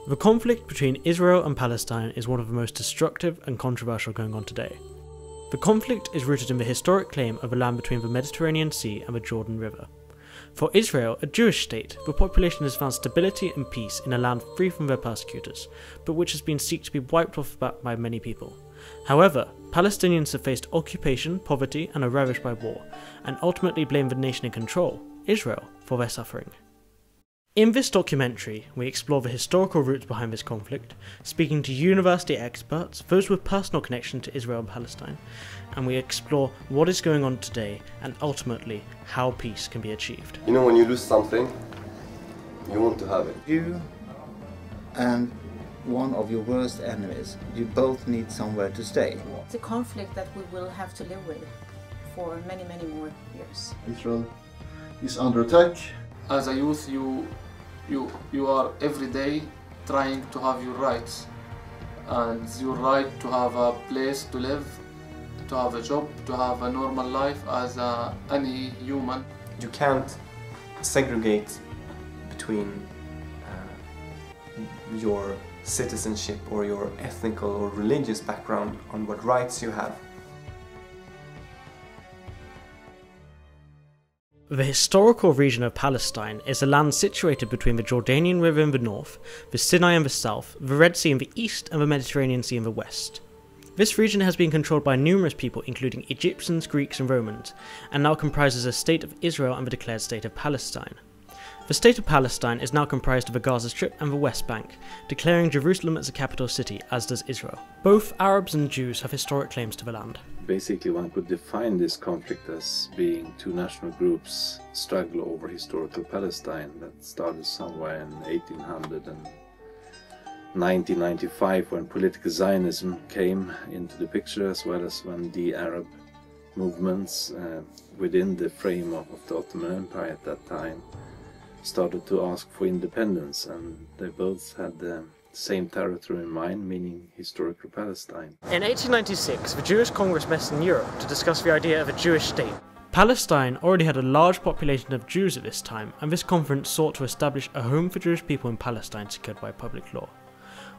The conflict between Israel and Palestine is one of the most destructive and controversial going on today. The conflict is rooted in the historic claim of a land between the Mediterranean Sea and the Jordan River. For Israel, a Jewish state, the population has found stability and peace in a land free from their persecutors, but which has been sought to be wiped off the map by many people. However, Palestinians have faced occupation, poverty, and are ravaged by war, and ultimately blame the nation in control, Israel, for their suffering. In this documentary, we explore the historical roots behind this conflict, speaking to university experts, those with personal connection to Israel and Palestine, and we explore what is going on today and ultimately how peace can be achieved. You know, when you lose something, you want to have it. You and one of your worst enemies, you both need somewhere to stay. It's a conflict that we will have to live with for many, many more years. Israel is under attack. As a youth, you are every day trying to have your rights, and your right to have a place to live, to have a job, to have a normal life as any human. You can't segregate between your citizenship or your ethnical or religious background on what rights you have. The historical region of Palestine is a land situated between the Jordanian River in the north, the Sinai in the south, the Red Sea in the east, and the Mediterranean Sea in the west. This region has been controlled by numerous people including Egyptians, Greeks and Romans, and now comprises a state of Israel and the declared state of Palestine. The state of Palestine is now comprised of the Gaza Strip and the West Bank, declaring Jerusalem as the capital city, as does Israel. Both Arabs and Jews have historic claims to the land. Basically, one could define this conflict as being two national groups struggle over historical Palestine that started somewhere in 1800 and 1995 when political Zionism came into the picture, as well as when the Arab movements within the frame of the Ottoman Empire at that time started to ask for independence, and they both had the same territory in mind, meaning historical Palestine. In 1896, the Jewish Congress met in Europe to discuss the idea of a Jewish state. Palestine already had a large population of Jews at this time, and this conference sought to establish a home for Jewish people in Palestine secured by public law.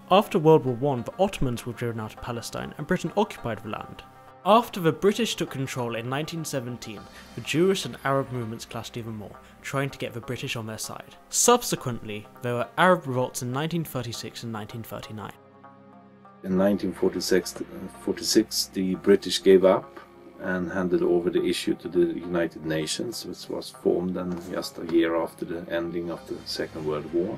After World War I, the Ottomans were driven out of Palestine and Britain occupied the land. After the British took control in 1917, the Jewish and Arab movements clashed even more, trying to get the British on their side. Subsequently, there were Arab revolts in 1936 and 1939. In 1946, the British gave up and handed over the issue to the United Nations, which was formed then just a year after the ending of the Second World War,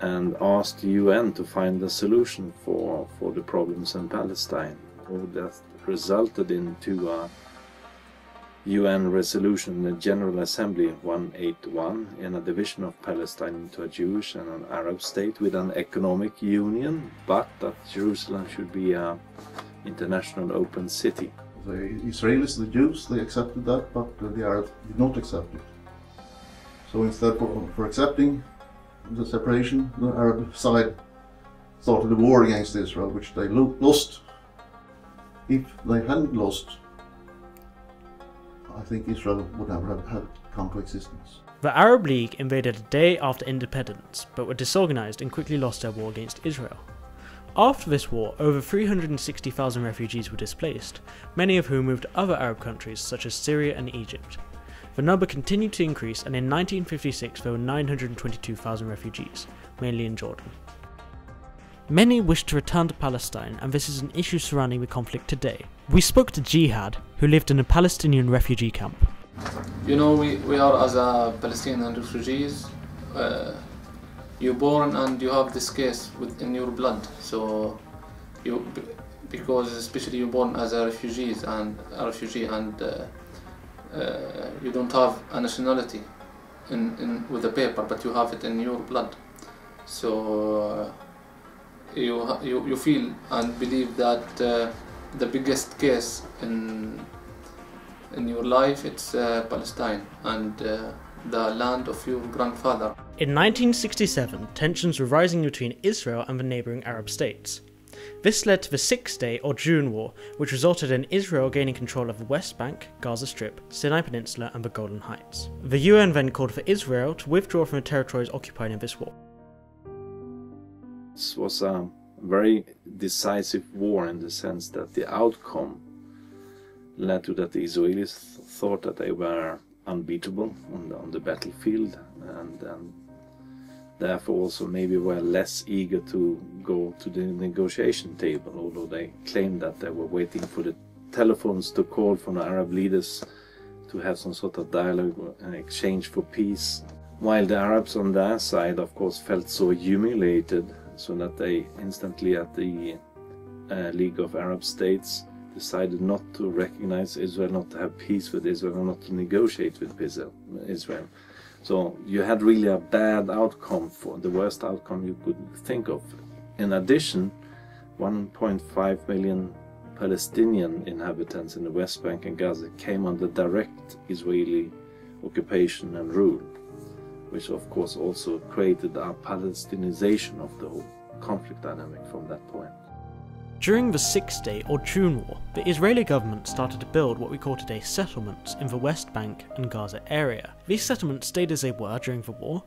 and asked the UN to find a solution for the problems in Palestine. That resulted into a UN resolution in the General Assembly 181 in a division of Palestine into a Jewish and an Arab state with an economic union, but that Jerusalem should be an international open city. The Israelis, the Jews, they accepted that, but the Arabs did not accept it. So instead for accepting the separation, the Arab side started a war against Israel, which they lost. If they hadn't lost, I think Israel would never have come to existence. The Arab League invaded a day after independence, but were disorganized and quickly lost their war against Israel. After this war, over 360,000 refugees were displaced, many of whom moved to other Arab countries such as Syria and Egypt. The number continued to increase, and in 1956 there were 922,000 refugees, mainly in Jordan. Many wish to return to Palestine, and this is an issue surrounding the conflict today. We spoke to Jihad, who lived in a Palestinian refugee camp. You know, we are as a Palestinian refugees. You're born and you have this case within your blood. So, because especially you're born as a refugee and you don't have a nationality with the paper, but you have it in your blood. So. You feel and believe that the biggest case in your life it's Palestine and the land of your grandfather. In 1967, tensions were rising between Israel and the neighbouring Arab states. This led to the Six-Day or June War, which resulted in Israel gaining control of the West Bank, Gaza Strip, Sinai Peninsula and the Golan Heights. The UN then called for Israel to withdraw from the territories occupied in this war. It was a very decisive war in the sense that the outcome led to that the Israelis thought that they were unbeatable on the battlefield, and therefore also maybe were less eager to go to the negotiation table, although they claimed that they were waiting for the telephones to call from the Arab leaders to have some sort of dialogue and exchange for peace. While the Arabs on their side, of course, felt so humiliated, so that they instantly at the League of Arab States decided not to recognize Israel, not to have peace with Israel, and not to negotiate with Israel. So you had really a bad outcome, for the worst outcome you could think of. In addition, 1.5 million Palestinian inhabitants in the West Bank and Gaza came under direct Israeli occupation and rule, which of course also created a Palestinization of the whole conflict dynamic from that point. During the Six-Day or June War, the Israeli government started to build what we call today settlements in the West Bank and Gaza area. These settlements stayed as they were during the war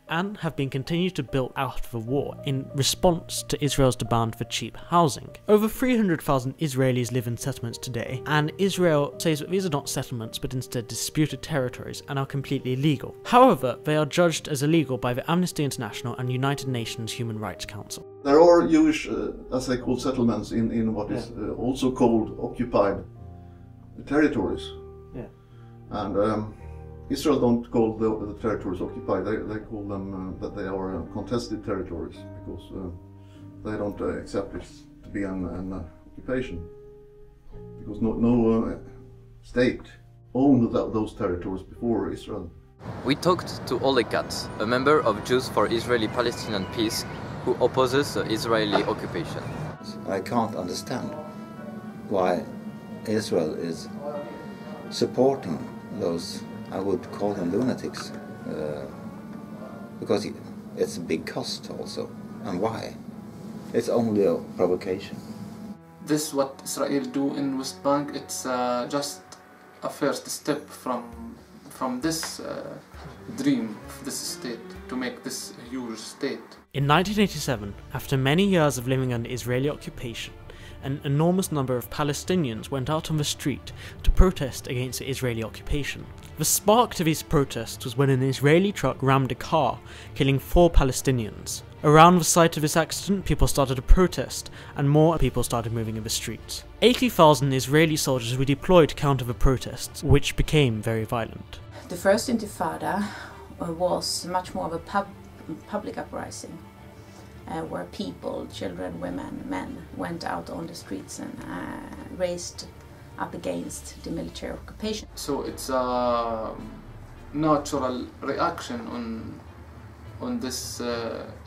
and have been continued to build after the war in response to Israel's demand for cheap housing. Over 300,000 Israelis live in settlements today, and Israel says that these are not settlements but instead disputed territories and are completely legal. However, they are judged as illegal by the Amnesty International and United Nations Human Rights Council. There are Jewish, as they call settlements, in what is also called occupied territories. Yeah. And Israel don't call the territories occupied. They call them that they are contested territories, because they don't accept it to be an occupation, because no state owned those territories before Israel. We talked to Olle Katz, a member of Jews for Israeli-Palestinian Peace, who opposes the Israeli occupation. I can't understand why Israel is supporting those, I would call them lunatics, because it's a big cost also. And why? It's only a provocation. This what Israel do in West Bank, it's just a first step from this dream of this state to make this a huge state. In 1987, after many years of living under Israeli occupation, an enormous number of Palestinians went out on the street to protest against the Israeli occupation. The spark to these protests was when an Israeli truck rammed a car, killing 4 Palestinians. Around the site of this accident, people started to protest, and more people started moving in the streets. 80,000 Israeli soldiers were deployed to counter the protests, which became very violent. The first Intifada was much more of a public uprising, where people, children, women, men, went out on the streets and raised up against the military occupation. So it's a natural reaction on this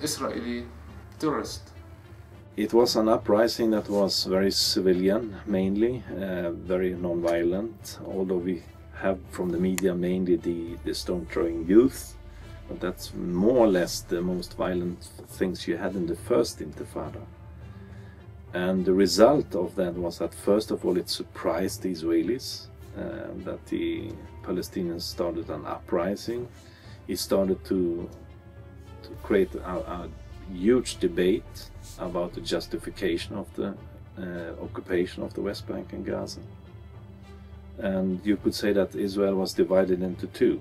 Israeli terrorist. It was an uprising that was very civilian, mainly, very non-violent, although we have from the media mainly the stone-throwing youth. But that's more or less the most violent things you had in the first Intifada. And the result of that was that, first of all, it surprised the Israelis, that the Palestinians started an uprising. It started to create a huge debate about the justification of the occupation of the West Bank and Gaza. And you could say that Israel was divided into two.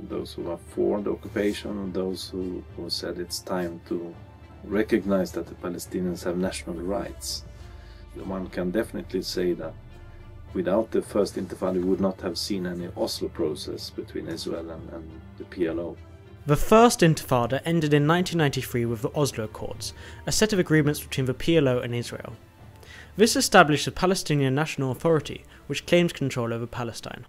Those who were for the occupation and those who said it's time to recognize that the Palestinians have national rights. One can definitely say that without the first Intifada we would not have seen any Oslo process between Israel and the PLO. The first Intifada ended in 1993 with the Oslo Accords, a set of agreements between the PLO and Israel. This established a Palestinian National Authority which claimed control over Palestine.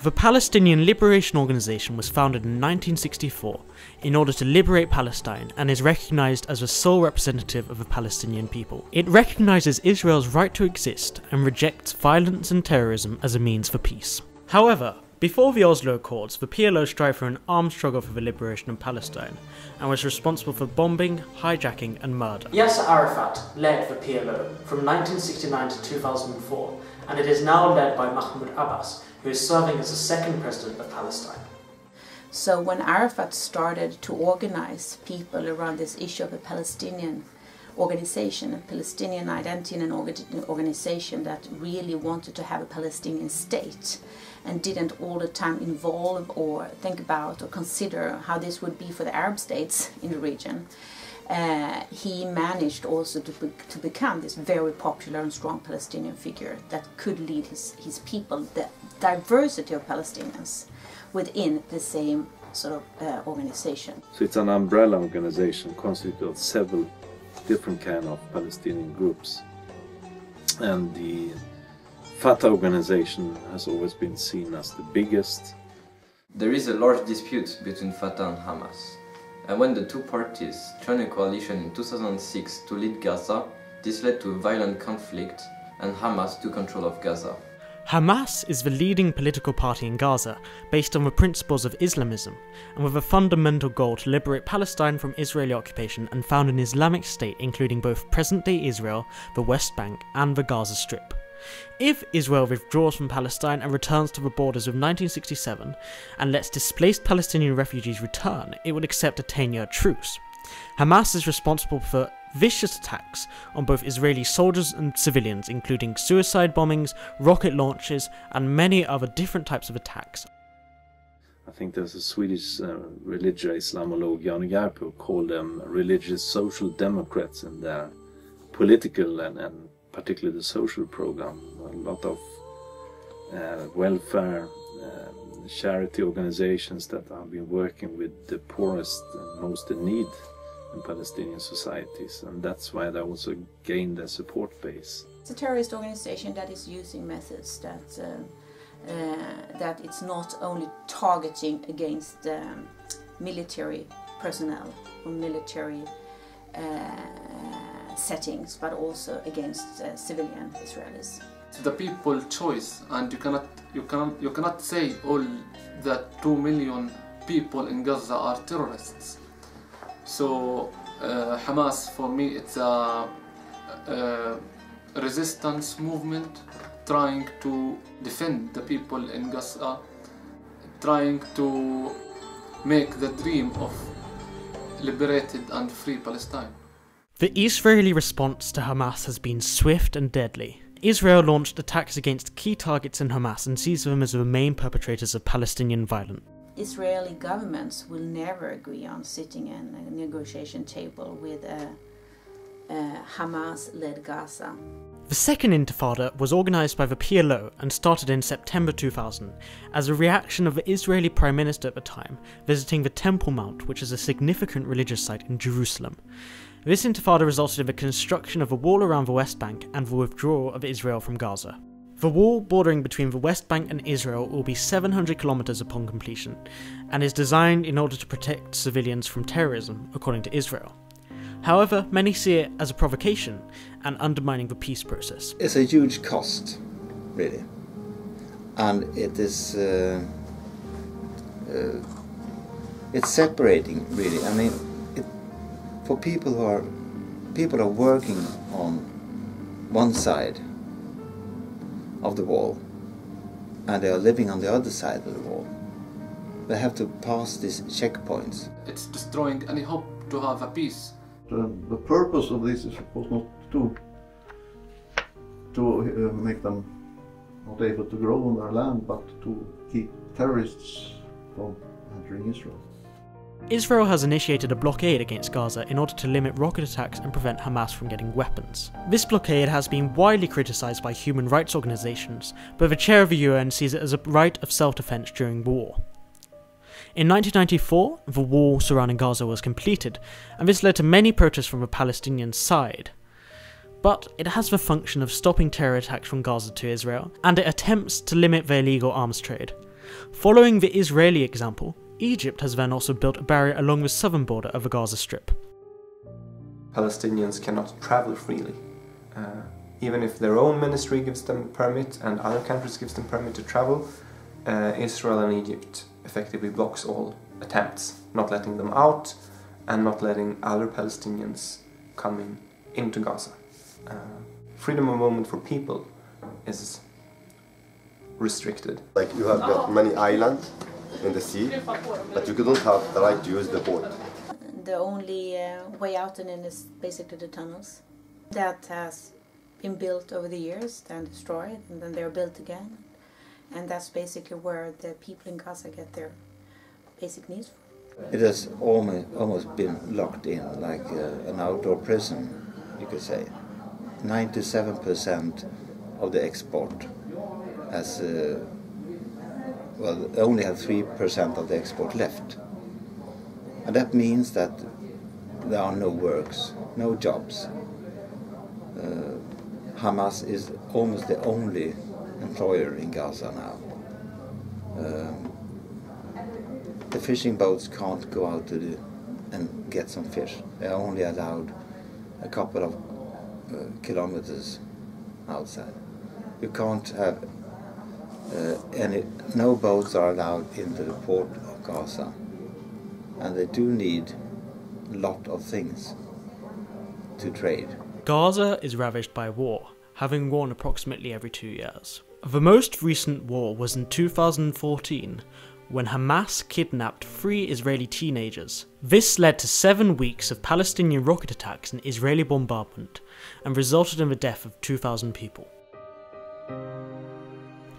The Palestinian Liberation Organization was founded in 1964 in order to liberate Palestine and is recognized as the sole representative of the Palestinian people. It recognizes Israel's right to exist and rejects violence and terrorism as a means for peace. However, before the Oslo Accords, the PLO strived for an armed struggle for the liberation of Palestine and was responsible for bombing, hijacking and murder. Yasser Arafat led the PLO from 1969 to 2004, and it is now led by Mahmoud Abbas, who is serving as the second president of Palestine. So when Arafat started to organize people around this issue of a Palestinian organization, a Palestinian identity and an organization that really wanted to have a Palestinian state and didn't all the time involve or think about or consider how this would be for the Arab states in the region, he managed also to become this very popular and strong Palestinian figure that could lead his people, the diversity of Palestinians, within the same sort of organization. So it's an umbrella organization constituted of several different kind of Palestinian groups, and the Fatah organization has always been seen as the biggest. There is a large dispute between Fatah and Hamas, and when the two parties joined a coalition in 2006 to lead Gaza, this led to a violent conflict and Hamas took control of Gaza. Hamas is the leading political party in Gaza, based on the principles of Islamism, and with a fundamental goal to liberate Palestine from Israeli occupation and found an Islamic state including both present-day Israel, the West Bank and the Gaza Strip. If Israel withdraws from Palestine and returns to the borders of 1967 and lets displaced Palestinian refugees return, it would accept a 10-year truce. Hamas is responsible for vicious attacks on both Israeli soldiers and civilians, including suicide bombings, rocket launches, and many other different types of attacks. I think there's a Swedish religious Islamolog, Jan Garp, who called them religious social democrats in their political and particularly the social program. A lot of welfare, charity organizations that have been working with the poorest and most in need in Palestinian societies, and that's why they also gained their support base. It's a terrorist organization that is using methods that it's not only targeting against military personnel or military settings, but also against civilian Israelis. It's the people's choice, and you cannot say all that 2 million people in Gaza are terrorists. So Hamas, for me, it's a resistance movement trying to defend the people in Gaza, trying to make the dream of liberated and free Palestine. The Israeli response to Hamas has been swift and deadly. Israel launched attacks against key targets in Hamas and sees them as the main perpetrators of Palestinian violence. Israeli governments will never agree on sitting in a negotiation table with a Hamas-led Gaza. The second Intifada was organised by the PLO and started in September 2000 as a reaction of the Israeli Prime Minister at the time visiting the Temple Mount, which is a significant religious site in Jerusalem. This Intifada resulted in the construction of a wall around the West Bank and the withdrawal of Israel from Gaza. The wall bordering between the West Bank and Israel will be 700 kilometers upon completion, and is designed in order to protect civilians from terrorism, according to Israel. However, many see it as a provocation and undermining the peace process. It's a huge cost, really, and it is it's separating, really. I mean, for people who are working on one side of the wall and they are living on the other side of the wall, they have to pass these checkpoints. It's destroying any hope to have a peace. The purpose of this is, of course, not to make them not able to grow on their land, but to keep terrorists from entering Israel. Israel has initiated a blockade against Gaza in order to limit rocket attacks and prevent Hamas from getting weapons. This blockade has been widely criticised by human rights organisations, but the chair of the UN sees it as a right of self-defence during war. In 1994, the wall surrounding Gaza was completed, and this led to many protests from the Palestinian side. But it has the function of stopping terror attacks from Gaza to Israel, and it attempts to limit the illegal arms trade. Following the Israeli example, Egypt has then also built a barrier along the southern border of the Gaza Strip. Palestinians cannot travel freely. Even if their own ministry gives them permit and other countries gives them permit to travel, Israel and Egypt effectively blocks all attempts, not letting them out and not letting other Palestinians coming into Gaza. Freedom of movement for people is restricted. Like you have got many islands in the sea, but you don't have the right to use the boat. The only way out and in is basically the tunnels that has been built over the years, then destroyed, and then they're built again. And that's basically where the people in Gaza get their basic needs from. It has almost been locked in like an outdoor prison, you could say. 97% of the export has, only have 3% of the export left. And that means that there are no works, no jobs. Hamas is almost the only employer in Gaza now. The fishing boats can't go out and get some fish. They're only allowed a couple of kilometers outside. You can't have no boats are allowed into the port of Gaza. And they do need a lot of things to trade. Gaza is ravaged by war, having worn approximately every 2 years. The most recent war was in 2014, when Hamas kidnapped 3 Israeli teenagers. This led to 7 weeks of Palestinian rocket attacks and Israeli bombardment, and resulted in the death of 2,000 people.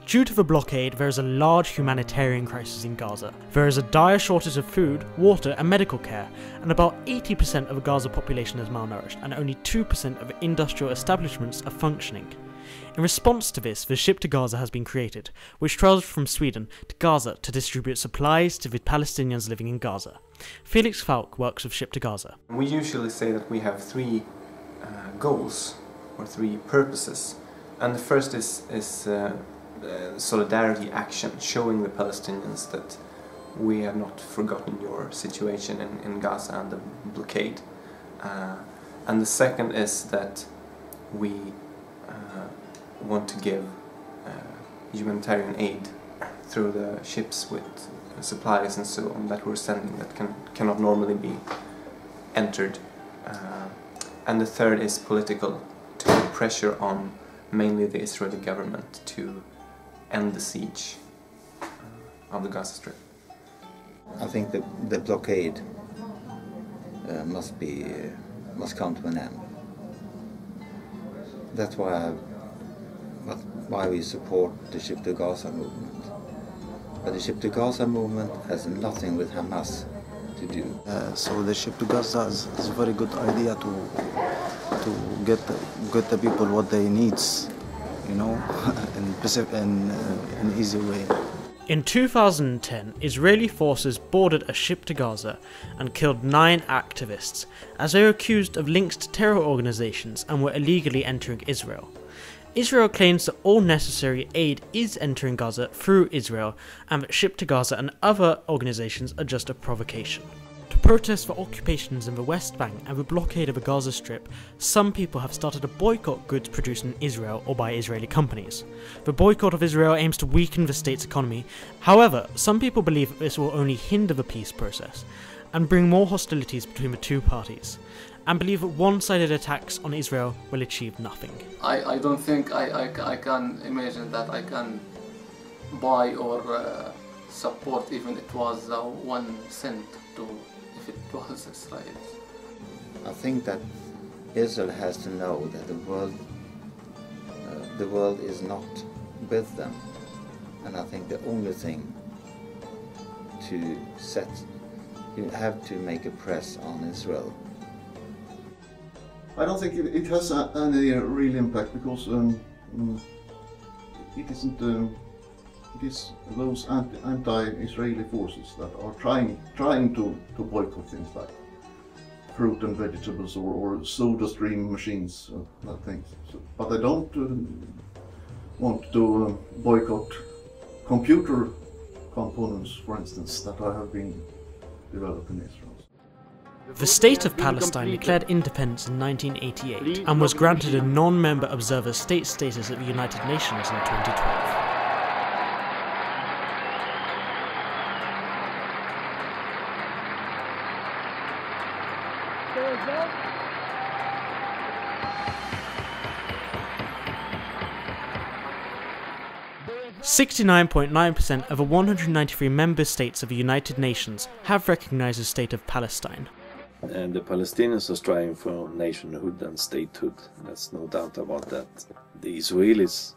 Due to the blockade, there is a large humanitarian crisis in Gaza. There is a dire shortage of food, water and medical care, and about 80% of the Gaza population is malnourished, and only 2% of industrial establishments are functioning. In response to this, the Ship to Gaza has been created, which travels from Sweden to Gaza to distribute supplies to the Palestinians living in Gaza. Felix Falck works with Ship to Gaza. We usually say that we have 3 goals, or 3 purposes. And the first is solidarity action, showing the Palestinians that we have not forgotten your situation in Gaza and the blockade. And the second is that we want to give humanitarian aid through the ships with supplies and so on that we're sending that cannot normally be entered. And the third is political, to put pressure on mainly the Israeli government to end the siege of the Gaza Strip. I think the blockade must come to an end. That's why we support the Ship to Gaza movement. But the Ship to Gaza movement has nothing with Hamas to do. So the Ship to Gaza is a very good idea to get the people what they need, you know, in an easy way. In 2010, Israeli forces boarded a ship to Gaza and killed 9 activists as they were accused of links to terror organizations and were illegally entering Israel. Israel claims that all necessary aid is entering Gaza through Israel, and that Ship to Gaza and other organizations are just a provocation. To protest for occupations in the West Bank and the blockade of the Gaza Strip, some people have started to boycott goods produced in Israel or by Israeli companies. The boycott of Israel aims to weaken the state's economy. However, some people believe that this will only hinder the peace process and bring more hostilities between the two parties, and believe that one-sided attacks on Israel will achieve nothing. I don't think I can imagine that I can buy or support even it was 1 cent to if it was Israel. I think that Israel has to know that the world is not with them, and I think the only thing you have to make a press on Israel. I don't think it has any real impact, because it isn't. It is those anti-Israeli forces that are trying to boycott things like fruit and vegetables or soda stream machines, that things. But they don't want to boycott computer components, for instance, that have been developed in Israel. The State of Palestine declared independence in 1988 and was granted a non-member observer state status at the United Nations in 2012. 69.9% of the 193 member states of the United Nations have recognized the state of Palestine. And the Palestinians are striving for nationhood and statehood. There's no doubt about that. The Israelis,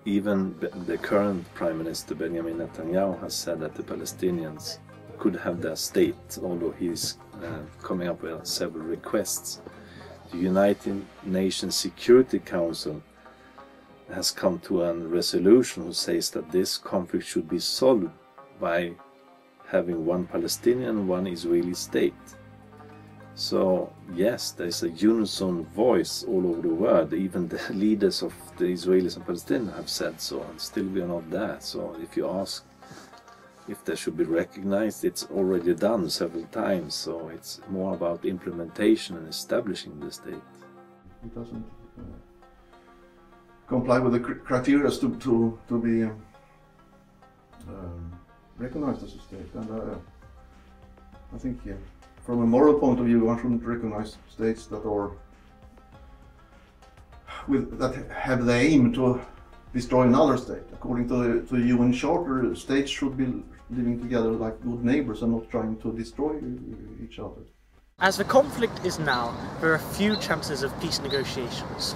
even the current Prime Minister Benjamin Netanyahu, has said that the Palestinians could have their state, although he's coming up with several requests. The United Nations Security Council has come to a resolution who says that this conflict should be solved by having one Palestinian and one Israeli state. So yes, there's a unison voice all over the world. Even the leaders of the Israelis and Palestinians have said so, and still we are not there. So if you ask if they should be recognized, it's already done several times. So it's more about implementation and establishing the state. It doesn't comply with the criteria to be recognized as a state, and I think from a moral point of view, one shouldn't recognize states that have the aim to destroy another state. According to the UN Charter, states should be living together like good neighbors and not trying to destroy each other. As the conflict is now, there are few chances of peace negotiations.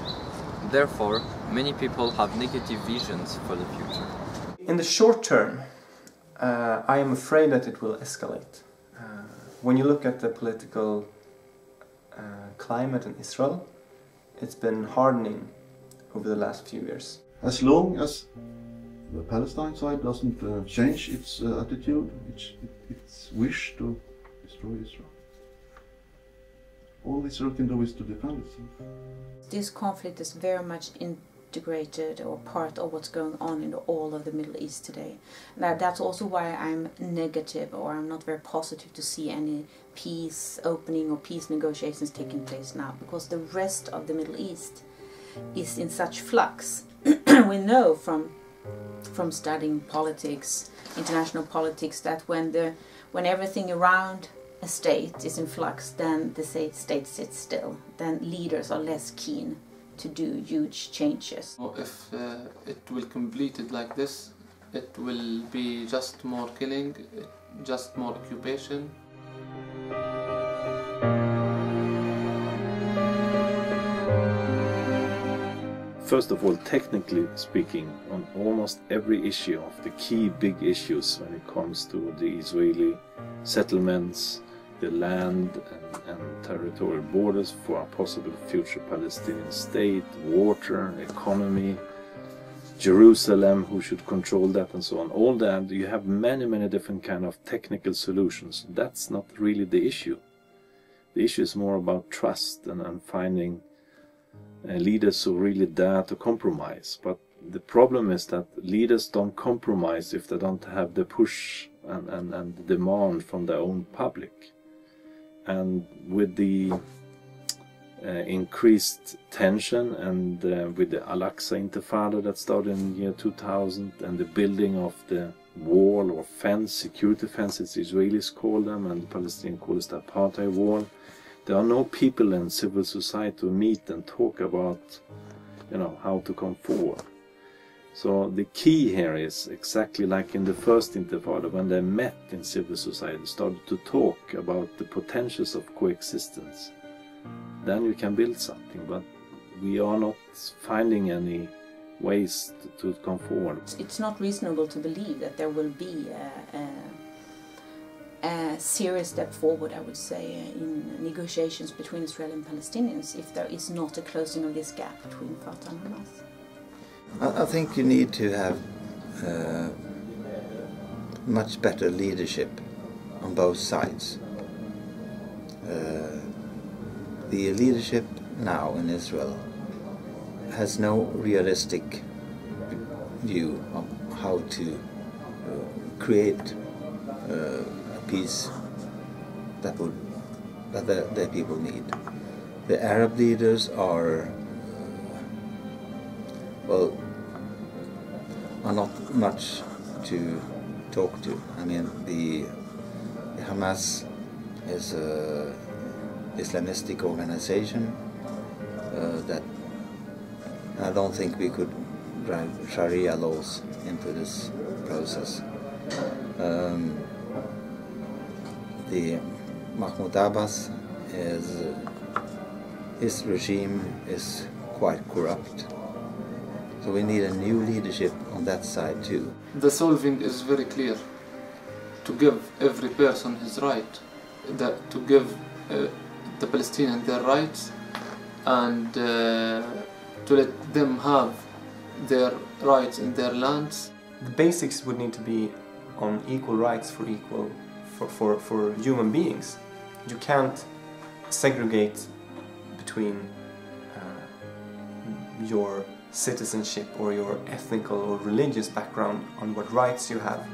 Therefore, many people have negative visions for the future. In the short term, I am afraid that it will escalate. When you look at the political climate in Israel, it's been hardening over the last few years. As long as the Palestine side doesn't change its attitude, its wish to destroy Israel, all Israel can do is to defend itself. This conflict is very much integrated or part of what's going on in all of the Middle East today. That's also why I'm negative, or I'm not very positive to see any peace opening or peace negotiations taking place now, because the rest of the Middle East is in such flux. We know from studying politics, international politics, that when everything around a state is in flux, then the state sits still. Then leaders are less keen to do huge changes. If it will complete it like this, it will be just more killing, just more occupation. First of all, technically speaking, on almost every issue of the key big issues when it comes to the Israeli settlements, the land and territorial borders for a possible future Palestinian state, water, economy, Jerusalem, who should control that, and so on. All that, you have many different kind of technical solutions. That's not really the issue. The issue is more about trust and finding leaders who really dare to compromise. But the problem is that leaders don't compromise if they don't have the push and the demand from their own public. And with the increased tension and with the Al-Aqsa Intifada that started in the year 2000 and the building of the wall or fence, security fences, Israelis call them, and the Palestinians call it the apartheid wall, there are no people in civil society to meet and talk about, how to come forward. So the key here is exactly like in the first Intifada, when they met in civil society, started to talk about the potentials of coexistence. Then you can build something, but we are not finding any ways to come forward. It's not reasonable to believe that there will be a serious step forward, I would say, in negotiations between Israeli and Palestinians if there is not a closing of this gap between Fatah and Hamas. I think you need to have much better leadership on both sides. The leadership now in Israel has no realistic view of how to create a peace that the people need. The Arab leaders are not much to talk to. I mean, the Hamas is a Islamistic organization that I don't think we could drive Sharia laws into this process. The Mahmoud Abbas his regime is quite corrupt. So we need a new leadership on that side too. The solving is very clear. To give every person his right, to give the Palestinians their rights, and to let them have their rights in their lands. The basics would need to be on equal rights for human beings. You can't segregate between your citizenship or your ethnical or religious background on what rights you have.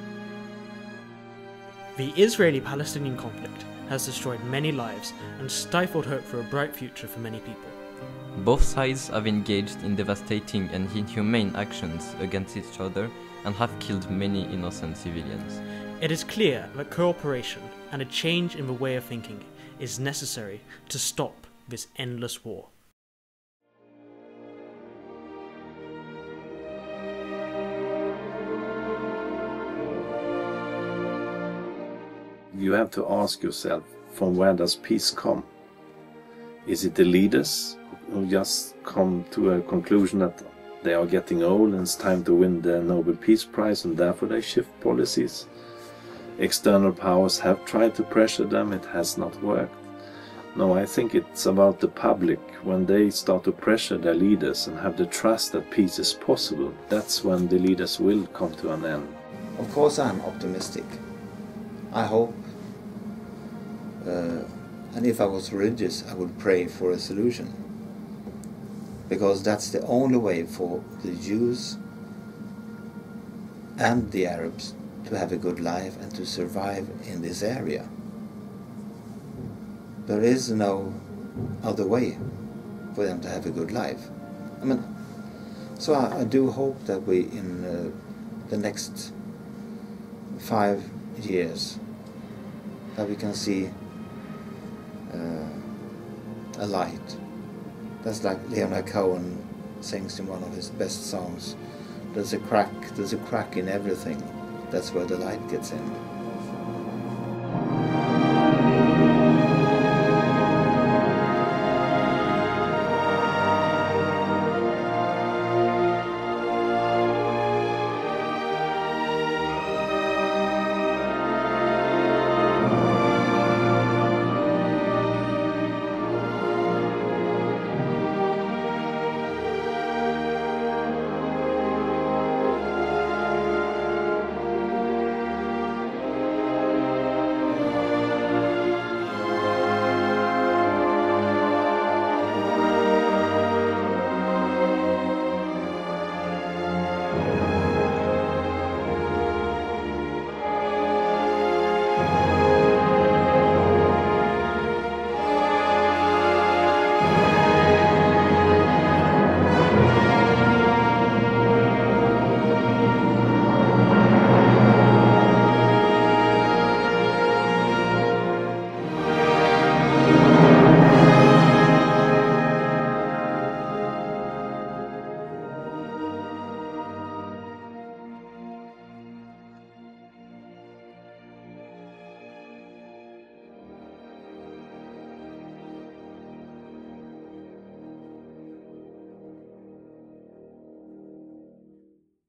The Israeli-Palestinian conflict has destroyed many lives and stifled hope for a bright future for many people. Both sides have engaged in devastating and inhumane actions against each other and have killed many innocent civilians. It is clear that cooperation and a change in the way of thinking is necessary to stop this endless war. You have to ask yourself, from where does peace come? Is it the leaders who just come to a conclusion that they are getting old and it's time to win the Nobel Peace Prize and therefore they shift policies? External powers have tried to pressure them, it has not worked. No, I think it's about the public. When they start to pressure their leaders and have the trust that peace is possible, that's when the leaders will come to an end. Of course I'm optimistic. I hope. And if I was religious, I would pray for a solution. Because that's the only way for the Jews and the Arabs to have a good life and to survive in this area. There is no other way for them to have a good life. I mean, so I do hope that we, in the next 5 years, that we can see a light. That's like Leonard Cohen sings in one of his best songs. There's a crack in everything. That's where the light gets in.